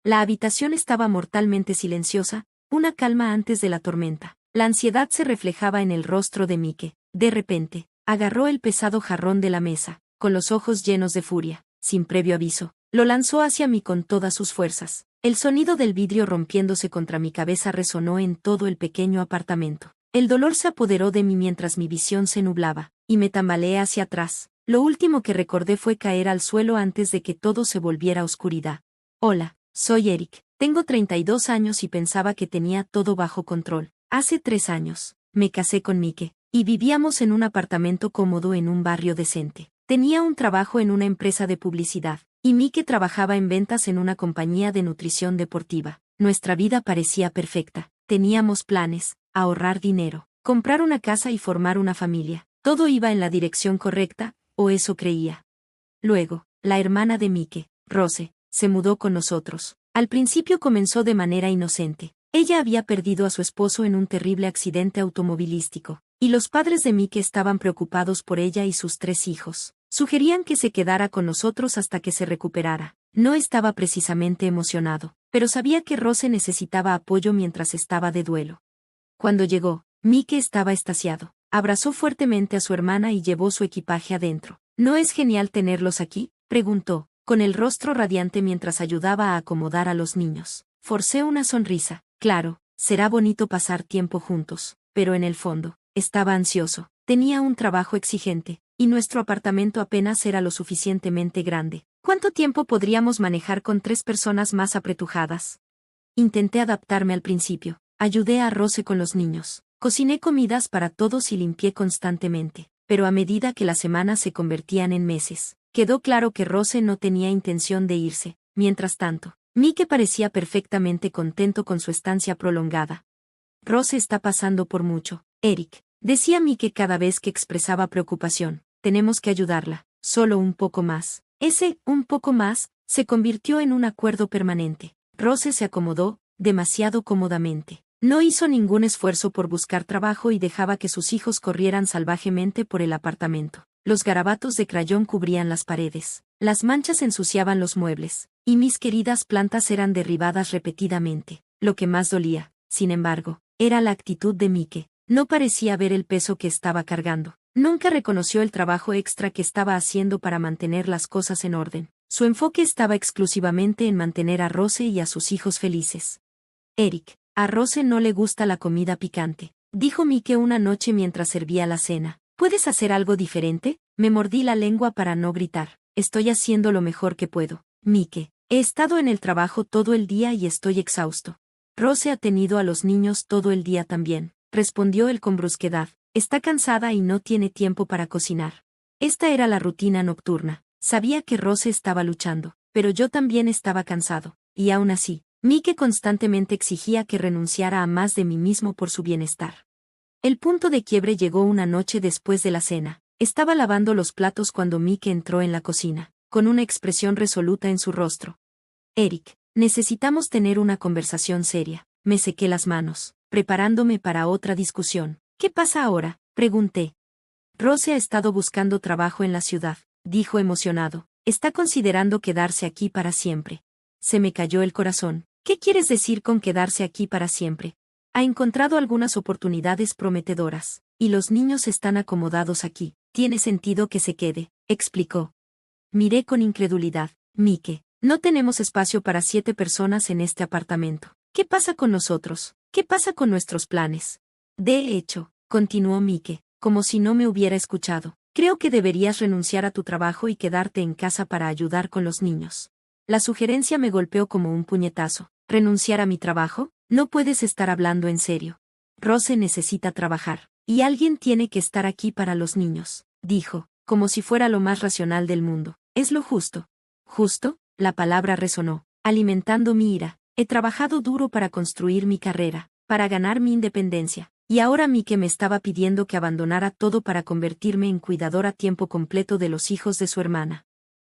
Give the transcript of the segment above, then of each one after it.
La habitación estaba mortalmente silenciosa, una calma antes de la tormenta. La ansiedad se reflejaba en el rostro de Mike. De repente, agarró el pesado jarrón de la mesa, con los ojos llenos de furia, sin previo aviso. Lo lanzó hacia mí con todas sus fuerzas. El sonido del vidrio rompiéndose contra mi cabeza resonó en todo el pequeño apartamento. El dolor se apoderó de mí mientras mi visión se nublaba, y me tambaleé hacia atrás. Lo último que recordé fue caer al suelo antes de que todo se volviera oscuridad. Hola, soy Eric. Tengo 32 años y pensaba que tenía todo bajo control. Hace 3 años, me casé con Mike, y vivíamos en un apartamento cómodo en un barrio decente. Tenía un trabajo en una empresa de publicidad, y Mike trabajaba en ventas en una compañía de nutrición deportiva. Nuestra vida parecía perfecta. Teníamos planes, ahorrar dinero, comprar una casa y formar una familia. Todo iba en la dirección correcta, o eso creía. Luego, la hermana de Mike, Rose, se mudó con nosotros. Al principio comenzó de manera inocente. Ella había perdido a su esposo en un terrible accidente automovilístico, y los padres de Mike estaban preocupados por ella y sus 3 hijos. Sugerían que se quedara con nosotros hasta que se recuperara. No estaba precisamente emocionado, pero sabía que Rose necesitaba apoyo mientras estaba de duelo. Cuando llegó, Mike estaba extasiado. Abrazó fuertemente a su hermana y llevó su equipaje adentro. ¿No es genial tenerlos aquí?, preguntó, con el rostro radiante mientras ayudaba a acomodar a los niños. Forcé una sonrisa. Claro, será bonito pasar tiempo juntos, pero en el fondo, estaba ansioso. Tenía un trabajo exigente, y nuestro apartamento apenas era lo suficientemente grande. ¿Cuánto tiempo podríamos manejar con 3 personas más apretujadas? Intenté adaptarme al principio. Ayudé a Rose con los niños. Cociné comidas para todos y limpié constantemente. Pero a medida que las semanas se convertían en meses, quedó claro que Rose no tenía intención de irse. Mientras tanto, Mike parecía perfectamente contento con su estancia prolongada. Rose está pasando por mucho, Eric, decía Mike cada vez que expresaba preocupación. Tenemos que ayudarla, solo un poco más. Ese, un poco más, se convirtió en un acuerdo permanente. Rose se acomodó, demasiado cómodamente. No hizo ningún esfuerzo por buscar trabajo y dejaba que sus hijos corrieran salvajemente por el apartamento. Los garabatos de crayón cubrían las paredes. Las manchas ensuciaban los muebles, y mis queridas plantas eran derribadas repetidamente. Lo que más dolía, sin embargo, era la actitud de Mike. No parecía ver el peso que estaba cargando. Nunca reconoció el trabajo extra que estaba haciendo para mantener las cosas en orden. Su enfoque estaba exclusivamente en mantener a Rose y a sus hijos felices. Eric, a Rose no le gusta la comida picante, dijo Mike una noche mientras servía la cena. ¿Puedes hacer algo diferente? Me mordí la lengua para no gritar. Estoy haciendo lo mejor que puedo, Mike. He estado en el trabajo todo el día y estoy exhausto. Rose ha tenido a los niños todo el día también, respondió él con brusquedad. Está cansada y no tiene tiempo para cocinar. Esta era la rutina nocturna. Sabía que Rose estaba luchando, pero yo también estaba cansado, y aún así, Mike constantemente exigía que renunciara a más de mí mismo por su bienestar. El punto de quiebre llegó una noche después de la cena. Estaba lavando los platos cuando Mike entró en la cocina, con una expresión resoluta en su rostro. Eric, necesitamos tener una conversación seria. Me sequé las manos, preparándome para otra discusión. ¿Qué pasa ahora?, pregunté. Rose ha estado buscando trabajo en la ciudad, dijo emocionado. Está considerando quedarse aquí para siempre. Se me cayó el corazón. ¿Qué quieres decir con quedarse aquí para siempre? Ha encontrado algunas oportunidades prometedoras, y los niños están acomodados aquí. Tiene sentido que se quede, explicó. Miré con incredulidad. Mike, no tenemos espacio para 7 personas en este apartamento. ¿Qué pasa con nosotros? ¿Qué pasa con nuestros planes? De hecho, continuó Mike, como si no me hubiera escuchado, creo que deberías renunciar a tu trabajo y quedarte en casa para ayudar con los niños. La sugerencia me golpeó como un puñetazo. ¿Renunciar a mi trabajo? No puedes estar hablando en serio. Rose necesita trabajar, y alguien tiene que estar aquí para los niños, dijo, como si fuera lo más racional del mundo. ¿Es lo justo? ¿Justo? La palabra resonó, alimentando mi ira. He trabajado duro para construir mi carrera, para ganar mi independencia. Y ahora Mike me estaba pidiendo que abandonara todo para convertirme en cuidador a tiempo completo de los hijos de su hermana.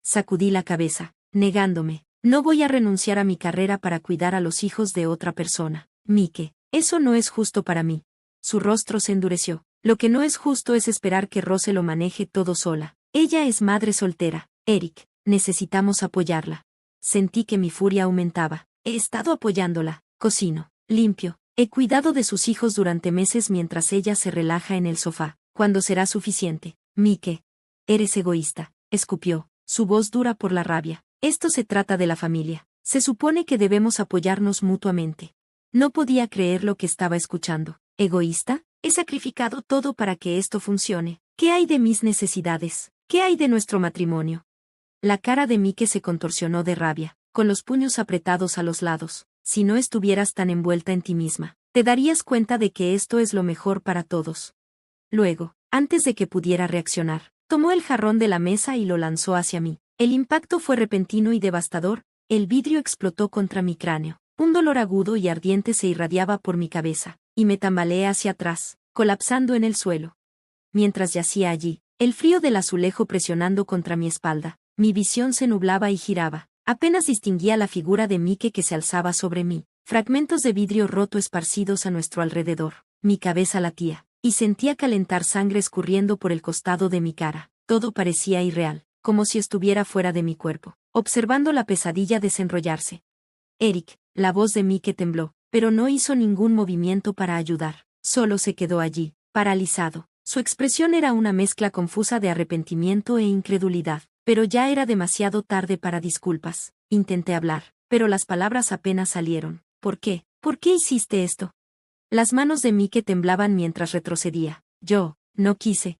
Sacudí la cabeza, negándome. No voy a renunciar a mi carrera para cuidar a los hijos de otra persona. Mike, eso no es justo para mí. Su rostro se endureció. Lo que no es justo es esperar que Rose lo maneje todo sola. Ella es madre soltera. Eric, necesitamos apoyarla. Sentí que mi furia aumentaba. He estado apoyándola, cocino, limpio, he cuidado de sus hijos durante meses mientras ella se relaja en el sofá. ¿Cuándo será suficiente? Mike. Eres egoísta, escupió, su voz dura por la rabia. Esto se trata de la familia. Se supone que debemos apoyarnos mutuamente. No podía creer lo que estaba escuchando. ¿Egoísta? He sacrificado todo para que esto funcione. ¿Qué hay de mis necesidades? ¿Qué hay de nuestro matrimonio? La cara de Mike se contorsionó de rabia, con los puños apretados a los lados. Si no estuvieras tan envuelta en ti misma, te darías cuenta de que esto es lo mejor para todos. Luego, antes de que pudiera reaccionar, tomó el jarrón de la mesa y lo lanzó hacia mí. El impacto fue repentino y devastador, el vidrio explotó contra mi cráneo. Un dolor agudo y ardiente se irradiaba por mi cabeza, y me tambaleé hacia atrás, colapsando en el suelo. Mientras yacía allí, el frío del azulejo presionando contra mi espalda, mi visión se nublaba y giraba. Apenas distinguía la figura de Mike que se alzaba sobre mí, fragmentos de vidrio roto esparcidos a nuestro alrededor. Mi cabeza latía, y sentía calentar sangre escurriendo por el costado de mi cara. Todo parecía irreal, como si estuviera fuera de mi cuerpo, observando la pesadilla desenrollarse. Eric, la voz de Mike tembló, pero no hizo ningún movimiento para ayudar, solo se quedó allí, paralizado. Su expresión era una mezcla confusa de arrepentimiento e incredulidad, pero ya era demasiado tarde para disculpas. Intenté hablar, pero las palabras apenas salieron. ¿Por qué? ¿Por qué hiciste esto? Las manos de Mike temblaban mientras retrocedía. Yo, no quise.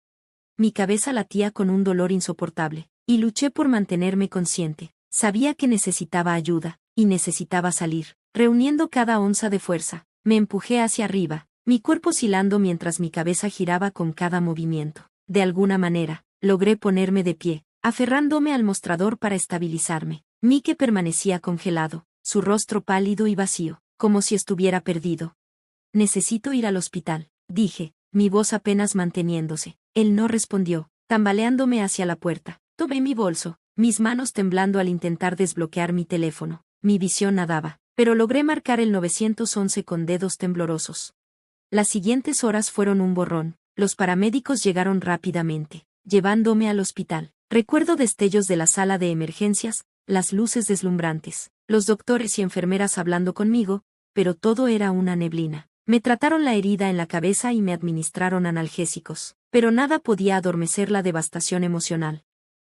Mi cabeza latía con un dolor insoportable, y luché por mantenerme consciente. Sabía que necesitaba ayuda, y necesitaba salir. Reuniendo cada onza de fuerza, me empujé hacia arriba, mi cuerpo oscilando mientras mi cabeza giraba con cada movimiento. De alguna manera, logré ponerme de pie, aferrándome al mostrador para estabilizarme. Mike permanecía congelado, su rostro pálido y vacío, como si estuviera perdido. Necesito ir al hospital, dije, mi voz apenas manteniéndose. Él no respondió, tambaleándome hacia la puerta. Tomé mi bolso, mis manos temblando al intentar desbloquear mi teléfono. Mi visión nadaba, pero logré marcar el 911 con dedos temblorosos. Las siguientes horas fueron un borrón. Los paramédicos llegaron rápidamente, llevándome al hospital. Recuerdo destellos de la sala de emergencias, las luces deslumbrantes, los doctores y enfermeras hablando conmigo, pero todo era una neblina. Me trataron la herida en la cabeza y me administraron analgésicos, pero nada podía adormecer la devastación emocional.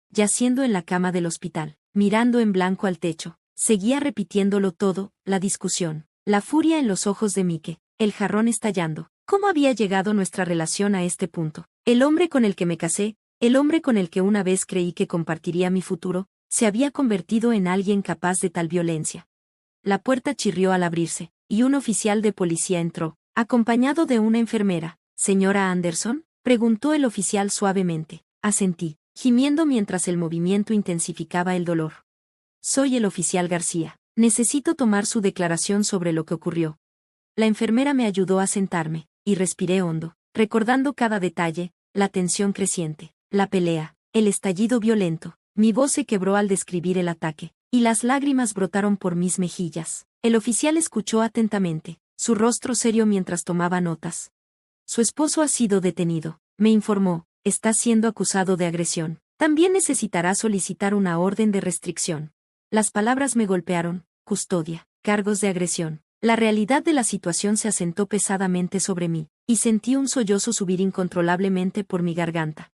Yaciendo en la cama del hospital, mirando en blanco al techo, seguía repitiéndolo todo, la discusión, la furia en los ojos de Mike, el jarrón estallando. ¿Cómo había llegado nuestra relación a este punto? El hombre con el que me casé, el hombre con el que una vez creí que compartiría mi futuro, se había convertido en alguien capaz de tal violencia. La puerta chirrió al abrirse, y un oficial de policía entró, acompañado de una enfermera. ¿Señora Anderson?, preguntó el oficial suavemente. Asentí, gimiendo mientras el movimiento intensificaba el dolor. Soy el oficial García. Necesito tomar su declaración sobre lo que ocurrió. La enfermera me ayudó a sentarme, y respiré hondo, recordando cada detalle, la tensión creciente, la pelea, el estallido violento. Mi voz se quebró al describir el ataque, y las lágrimas brotaron por mis mejillas. El oficial escuchó atentamente, su rostro serio mientras tomaba notas. Su esposo ha sido detenido, me informó, está siendo acusado de agresión. También necesitará solicitar una orden de restricción. Las palabras me golpearon, custodia, cargos de agresión. La realidad de la situación se asentó pesadamente sobre mí, y sentí un sollozo subir incontrolablemente por mi garganta.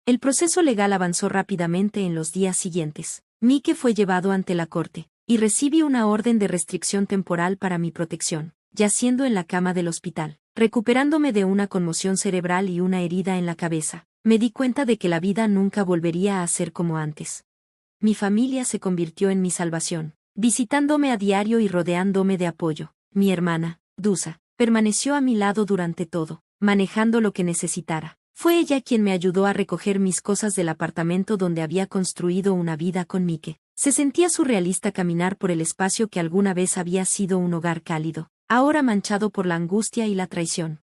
El proceso legal avanzó rápidamente en los días siguientes. Mike fue llevado ante la corte, y recibí una orden de restricción temporal para mi protección, yaciendo en la cama del hospital, recuperándome de una conmoción cerebral y una herida en la cabeza. Me di cuenta de que la vida nunca volvería a ser como antes. Mi familia se convirtió en mi salvación, visitándome a diario y rodeándome de apoyo. Mi hermana, Dusa, permaneció a mi lado durante todo, manejando lo que necesitara. Fue ella quien me ayudó a recoger mis cosas del apartamento donde había construido una vida con Mike. Se sentía surrealista caminar por el espacio que alguna vez había sido un hogar cálido, ahora manchado por la angustia y la traición.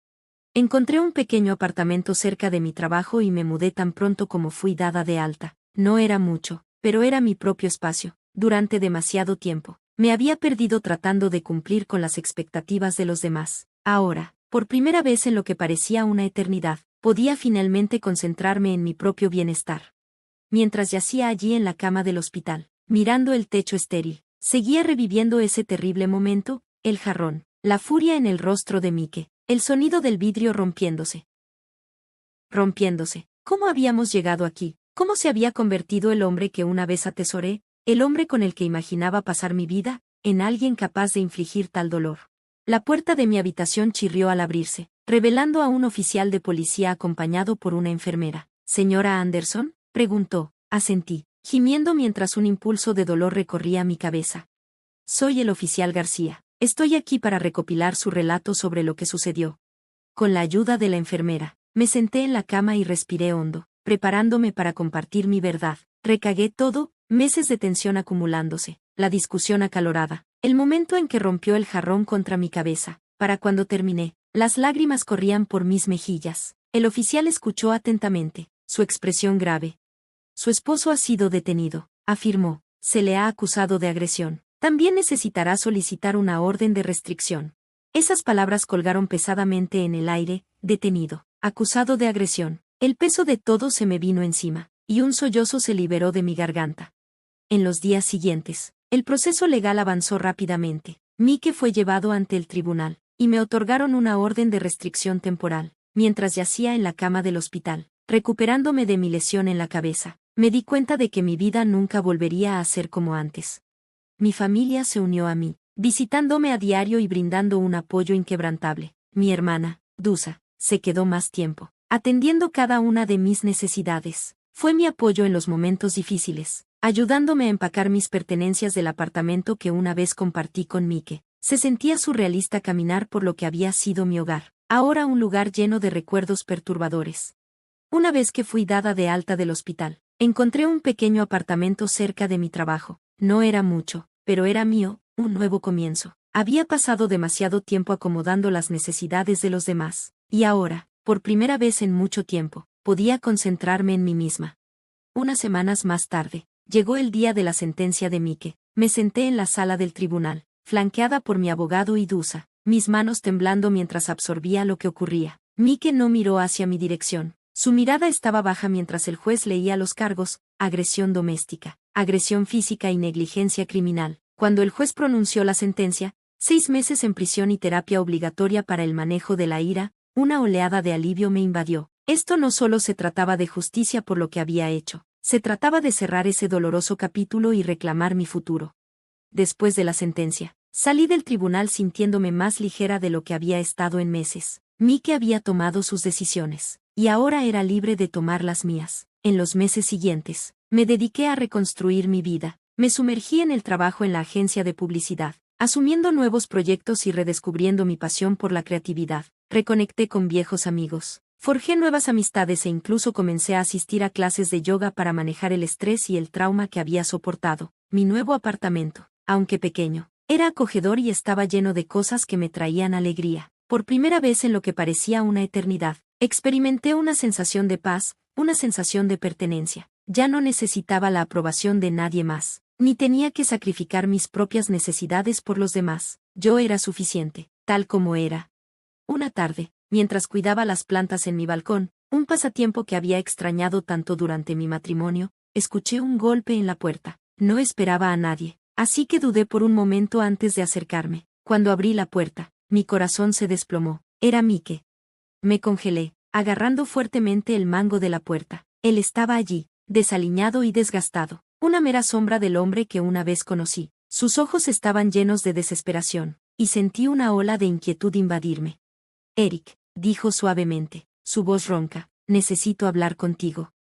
Encontré un pequeño apartamento cerca de mi trabajo y me mudé tan pronto como fui dada de alta. No era mucho, pero era mi propio espacio. Durante demasiado tiempo, me había perdido tratando de cumplir con las expectativas de los demás. Ahora, por primera vez en lo que parecía una eternidad, podía finalmente concentrarme en mi propio bienestar. Mientras yacía allí en la cama del hospital, mirando el techo estéril, Seguía reviviendo ese terrible momento, el jarrón, la furia en el rostro de Mike, el sonido del vidrio rompiéndose. ¿Cómo habíamos llegado aquí? ¿Cómo se había convertido el hombre que una vez atesoré, el hombre con el que imaginaba pasar mi vida, en alguien capaz de infligir tal dolor? La puerta de mi habitación chirrió al abrirse, revelando a un oficial de policía acompañado por una enfermera. «¿Señora Anderson?», preguntó. Asentí, gimiendo mientras un impulso de dolor recorría mi cabeza. «Soy el oficial García. Estoy aquí para recopilar su relato sobre lo que sucedió». Con la ayuda de la enfermera, me senté en la cama y respiré hondo, preparándome para compartir mi verdad. Recagué todo, meses de tensión acumulándose, la discusión acalorada, el momento en que rompió el jarrón contra mi cabeza. Para cuando terminé, las lágrimas corrían por mis mejillas. El oficial escuchó atentamente, su expresión grave. «Su esposo ha sido detenido», afirmó. «Se le ha acusado de agresión. También necesitará solicitar una orden de restricción». Esas palabras colgaron pesadamente en el aire. Detenido, acusado de agresión. El peso de todo se me vino encima, y un sollozo se liberó de mi garganta. En los días siguientes, el proceso legal avanzó rápidamente. Mike fue llevado ante el tribunal, y me otorgaron una orden de restricción temporal. Mientras yacía en la cama del hospital, recuperándome de mi lesión en la cabeza, me di cuenta de que mi vida nunca volvería a ser como antes. Mi familia se unió a mí, visitándome a diario y brindando un apoyo inquebrantable. Mi hermana, Dusa, se quedó más tiempo, atendiendo cada una de mis necesidades. Fue mi apoyo en los momentos difíciles, ayudándome a empacar mis pertenencias del apartamento que una vez compartí con Mike. Se sentía surrealista caminar por lo que había sido mi hogar, ahora un lugar lleno de recuerdos perturbadores. Una vez que fui dada de alta del hospital, encontré un pequeño apartamento cerca de mi trabajo. No era mucho, pero era mío, un nuevo comienzo. Había pasado demasiado tiempo acomodando las necesidades de los demás, y ahora, por primera vez en mucho tiempo, podía concentrarme en mí misma. Unas semanas más tarde, llegó el día de la sentencia de Mike. Me senté en la sala del tribunal, flanqueada por mi abogado y Dusa, mis manos temblando mientras absorbía lo que ocurría. Mike no miró hacia mi dirección. Su mirada estaba baja mientras el juez leía los cargos: agresión doméstica, agresión física y negligencia criminal. Cuando el juez pronunció la sentencia, 6 meses en prisión y terapia obligatoria para el manejo de la ira, una oleada de alivio me invadió. Esto no solo se trataba de justicia por lo que había hecho, se trataba de cerrar ese doloroso capítulo y reclamar mi futuro. Después de la sentencia, salí del tribunal sintiéndome más ligera de lo que había estado en meses. Mike había tomado sus decisiones, y ahora era libre de tomar las mías. En los meses siguientes, me dediqué a reconstruir mi vida. Me sumergí en el trabajo en la agencia de publicidad, asumiendo nuevos proyectos y redescubriendo mi pasión por la creatividad. Reconecté con viejos amigos, forjé nuevas amistades e incluso comencé a asistir a clases de yoga para manejar el estrés y el trauma que había soportado. Mi nuevo apartamento, aunque pequeño, era acogedor y estaba lleno de cosas que me traían alegría. Por primera vez en lo que parecía una eternidad, experimenté una sensación de paz, una sensación de pertenencia. Ya no necesitaba la aprobación de nadie más, ni tenía que sacrificar mis propias necesidades por los demás. Yo era suficiente, tal como era. Una tarde, mientras cuidaba las plantas en mi balcón, un pasatiempo que había extrañado tanto durante mi matrimonio, escuché un golpe en la puerta. No esperaba a nadie, así que dudé por un momento antes de acercarme. Cuando abrí la puerta, mi corazón se desplomó. Era Mike. Me congelé, agarrando fuertemente el mango de la puerta. Él estaba allí, desaliñado y desgastado, una mera sombra del hombre que una vez conocí. Sus ojos estaban llenos de desesperación, y sentí una ola de inquietud invadirme. «Eric», dijo suavemente, su voz ronca, «necesito hablar contigo».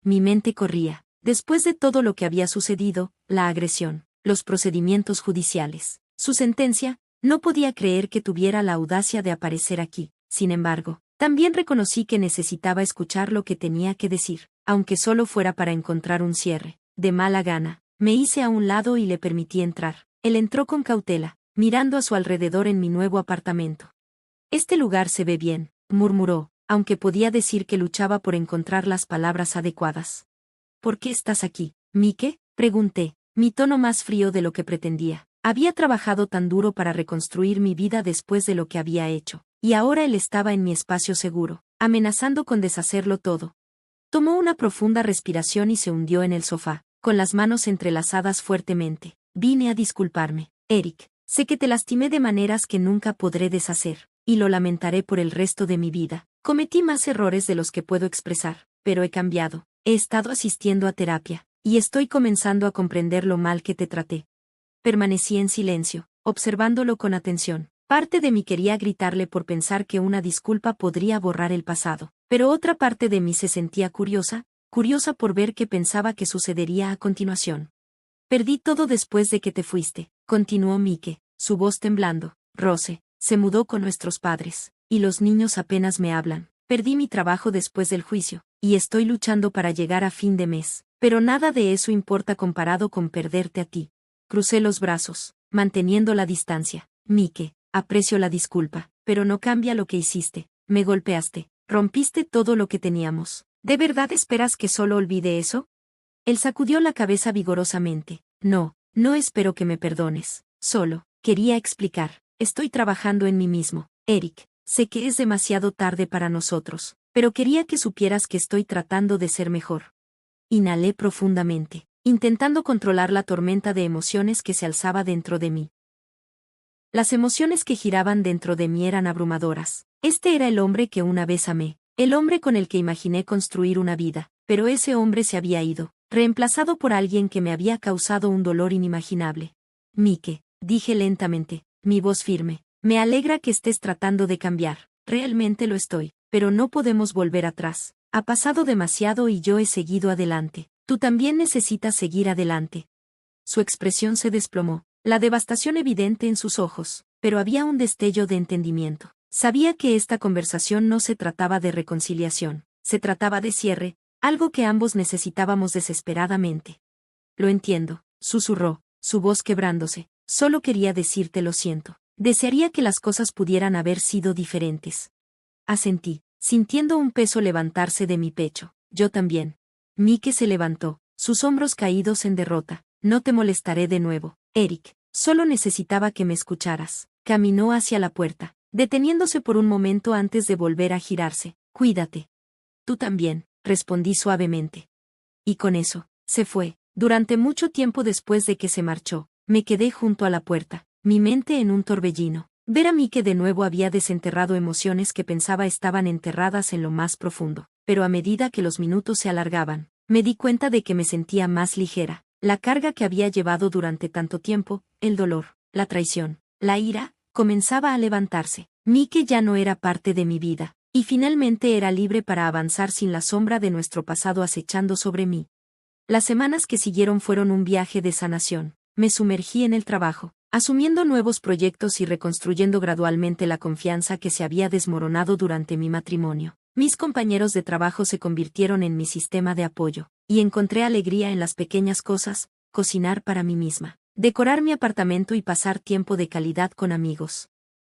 Mi mente corría. Después de todo lo que había sucedido, la agresión, los procedimientos judiciales, su sentencia, no podía creer que tuviera la audacia de aparecer aquí. Sin embargo, también reconocí que necesitaba escuchar lo que tenía que decir, aunque solo fuera para encontrar un cierre. De mala gana, me hice a un lado y le permití entrar. Él entró con cautela, mirando a su alrededor en mi nuevo apartamento. «Este lugar se ve bien», murmuró, aunque podía decir que luchaba por encontrar las palabras adecuadas. «¿Por qué estás aquí, Mike?», pregunté, mi tono más frío de lo que pretendía. Había trabajado tan duro para reconstruir mi vida después de lo que había hecho, y ahora él estaba en mi espacio seguro, amenazando con deshacerlo todo. Tomó una profunda respiración y se hundió en el sofá, con las manos entrelazadas fuertemente. Vine a disculparme. Eric, sé que te lastimé de maneras que nunca podré deshacer, y lo lamentaré por el resto de mi vida. Cometí más errores de los que puedo expresar, pero he cambiado. He estado asistiendo a terapia, y estoy comenzando a comprender lo mal que te traté. Permanecí en silencio, observándolo con atención. Parte de mí quería gritarle por pensar que una disculpa podría borrar el pasado, pero otra parte de mí se sentía curiosa por ver qué pensaba que sucedería a continuación. Perdí todo después de que te fuiste, continuó Mike, su voz temblando. Rose se mudó con nuestros padres, y los niños apenas me hablan. Perdí mi trabajo después del juicio, y estoy luchando para llegar a fin de mes, pero nada de eso importa comparado con perderte a ti. Crucé los brazos, manteniendo la distancia. Mike, aprecio la disculpa, pero no cambia lo que hiciste. Me golpeaste, rompiste todo lo que teníamos. ¿De verdad esperas que solo olvide eso? Él sacudió la cabeza vigorosamente. No, no espero que me perdones. Solo, quería explicar. Estoy trabajando en mí mismo. Eric, sé que es demasiado tarde para nosotros, pero quería que supieras que estoy tratando de ser mejor. Inhalé profundamente, intentando controlar la tormenta de emociones que se alzaba dentro de mí. Las emociones que giraban dentro de mí eran abrumadoras. Este era el hombre que una vez amé, el hombre con el que imaginé construir una vida, pero ese hombre se había ido, reemplazado por alguien que me había causado un dolor inimaginable. Mike, dije lentamente, mi voz firme, me alegra que estés tratando de cambiar, realmente lo estoy, pero no podemos volver atrás. Ha pasado demasiado y yo he seguido adelante. Tú también necesitas seguir adelante. Su expresión se desplomó, la devastación evidente en sus ojos, pero había un destello de entendimiento. Sabía que esta conversación no se trataba de reconciliación, se trataba de cierre, algo que ambos necesitábamos desesperadamente. Lo entiendo, susurró, su voz quebrándose. Solo quería decirte lo siento. Desearía que las cosas pudieran haber sido diferentes. Asentí, sintiendo un peso levantarse de mi pecho. Yo también. Mike se levantó, sus hombros caídos en derrota. No te molestaré de nuevo, Eric. Solo necesitaba que me escucharas. Caminó hacia la puerta, deteniéndose por un momento antes de volver a girarse. Cuídate. Tú también, respondí suavemente. Y con eso, se fue. Durante mucho tiempo después de que se marchó, me quedé junto a la puerta, mi mente en un torbellino. Ver a Mike de nuevo había desenterrado emociones que pensaba estaban enterradas en lo más profundo, pero a medida que los minutos se alargaban, me di cuenta de que me sentía más ligera. La carga que había llevado durante tanto tiempo, el dolor, la traición, la ira, comenzaba a levantarse. Mike ya no era parte de mi vida, y finalmente era libre para avanzar sin la sombra de nuestro pasado acechando sobre mí. Las semanas que siguieron fueron un viaje de sanación. Me sumergí en el trabajo, asumiendo nuevos proyectos y reconstruyendo gradualmente la confianza que se había desmoronado durante mi matrimonio. Mis compañeros de trabajo se convirtieron en mi sistema de apoyo, y encontré alegría en las pequeñas cosas, cocinar para mí misma, decorar mi apartamento y pasar tiempo de calidad con amigos.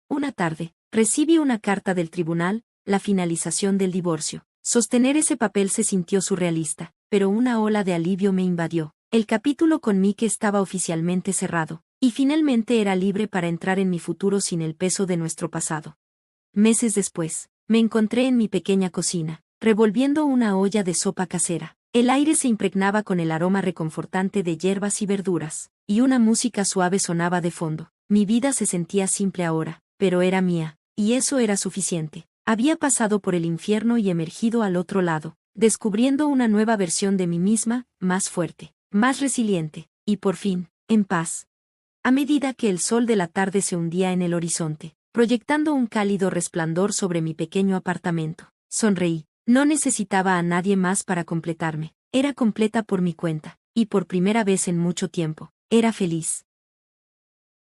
Una tarde, recibí una carta del tribunal, la finalización del divorcio. Sostener ese papel se sintió surrealista, pero una ola de alivio me invadió. El capítulo con Mike estaba oficialmente cerrado, y finalmente era libre para entrar en mi futuro sin el peso de nuestro pasado. Meses después, me encontré en mi pequeña cocina, revolviendo una olla de sopa casera. El aire se impregnaba con el aroma reconfortante de hierbas y verduras, y una música suave sonaba de fondo. Mi vida se sentía simple ahora, pero era mía, y eso era suficiente. Había pasado por el infierno y emergido al otro lado, descubriendo una nueva versión de mí misma, más fuerte, más resiliente, y por fin, en paz. A medida que el sol de la tarde se hundía en el horizonte, proyectando un cálido resplandor sobre mi pequeño apartamento, sonreí. No necesitaba a nadie más para completarme. Era completa por mi cuenta, y por primera vez en mucho tiempo, era feliz.